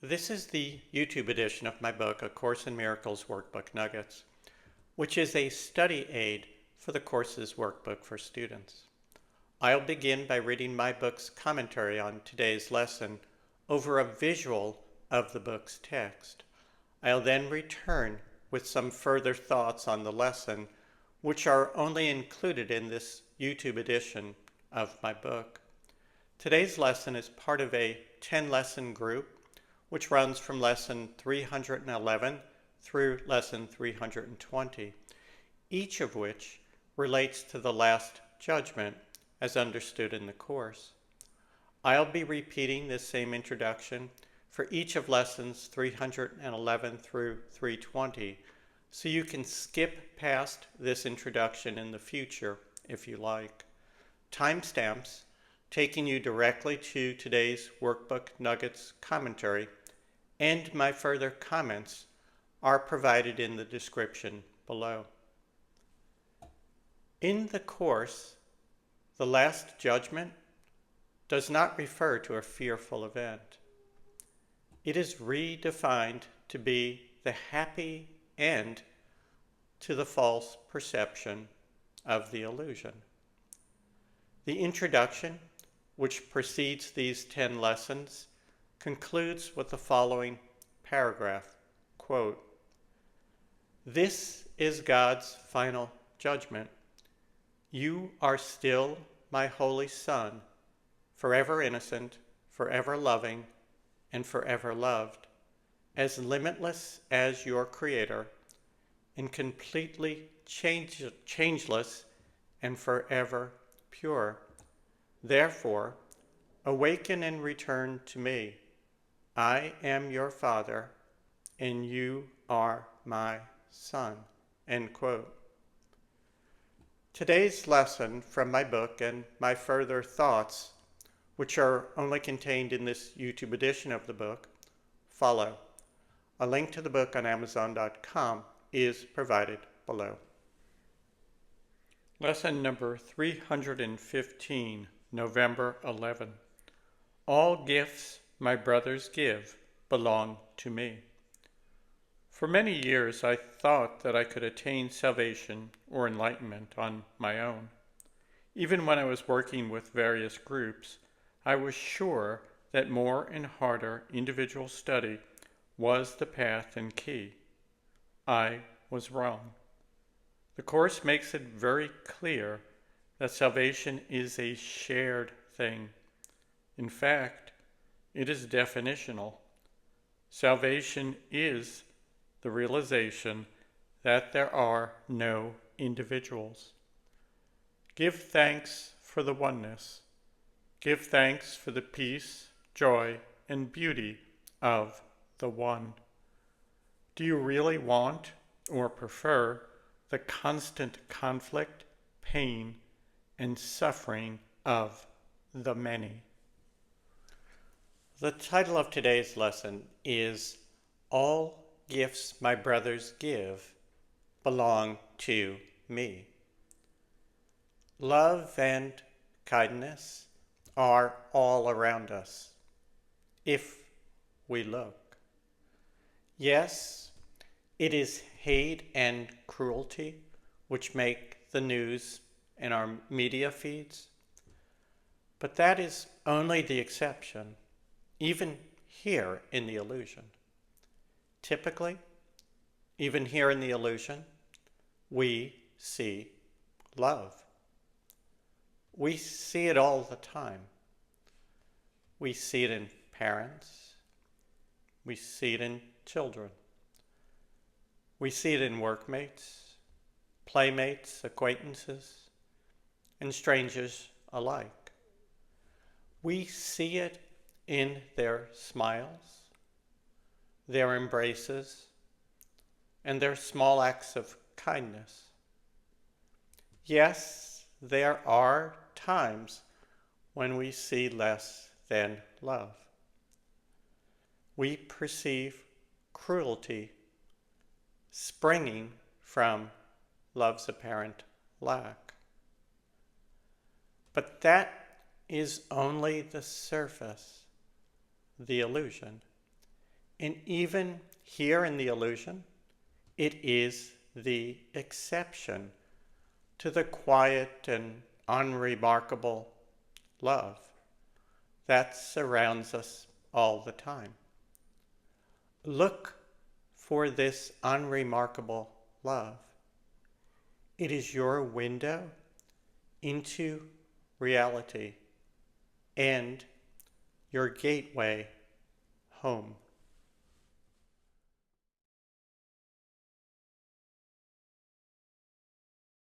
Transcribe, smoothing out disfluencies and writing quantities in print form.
This is the YouTube edition of my book, A Course in Miracles Workbook Nuggets, which is a study aid for the course's workbook for students. I'll begin by reading my book's commentary on today's lesson over a visual of the book's text. I'll then return with some further thoughts on the lesson, which are only included in this YouTube edition of my book. Today's lesson is part of a 10-lesson group which runs from lesson 311 through lesson 320, each of which relates to the last judgment as understood in the course. I'll be repeating this same introduction for each of lessons 311 through 320, so you can skip past this introduction in the future if you like. Timestamps taking you directly to today's Workbook Nuggets commentary and my further comments are provided in the description below. In the course, the last judgment does not refer to a fearful event. It is redefined to be the happy end to the false perception of the illusion. The introduction, which precedes these 10 lessons, concludes with the following paragraph, quote, "This is God's final judgment. You are still my holy Son, forever innocent, forever loving, and forever loved, as limitless as your Creator, and completely changeless and forever pure. Therefore, awaken and return to me. I am your Father, and you are my Son." End quote. Today's lesson from my book and my further thoughts, which are only contained in this YouTube edition of the book, follow. A link to the book on Amazon.com is provided below. Lesson number 315, November 11. All gifts my brothers give belong to me. For many years I thought that I could attain salvation or enlightenment on my own. Even when I was working with various groups, I was sure that more and harder individual study was the path and key. I was wrong. The Course makes it very clear that salvation is a shared thing. In fact, it is definitional. Salvation is the realization that there are no individuals. Give thanks for the oneness. Give thanks for the peace, joy, and beauty of the one. Do you really want or prefer the constant conflict, pain, and suffering of the many? The title of today's lesson is All Gifts My Brothers Give Belong to Me. Love and kindness are all around us, if we look. Yes, it is hate and cruelty which make the news in our media feeds, but that is only the exception. Even here in the illusion. Typically, even here in the illusion, we see love. We see it all the time. We see it in parents. We see it in children. We see it in workmates, playmates, acquaintances, and strangers alike. We see it in their smiles, their embraces, and their small acts of kindness. Yes, there are times when we see less than love. We perceive cruelty springing from love's apparent lack. But that is only the surface, the illusion. And even here in the illusion, it is the exception to the quiet and unremarkable love that surrounds us all the time. Look for this unremarkable love. It is your window into reality and your gateway home.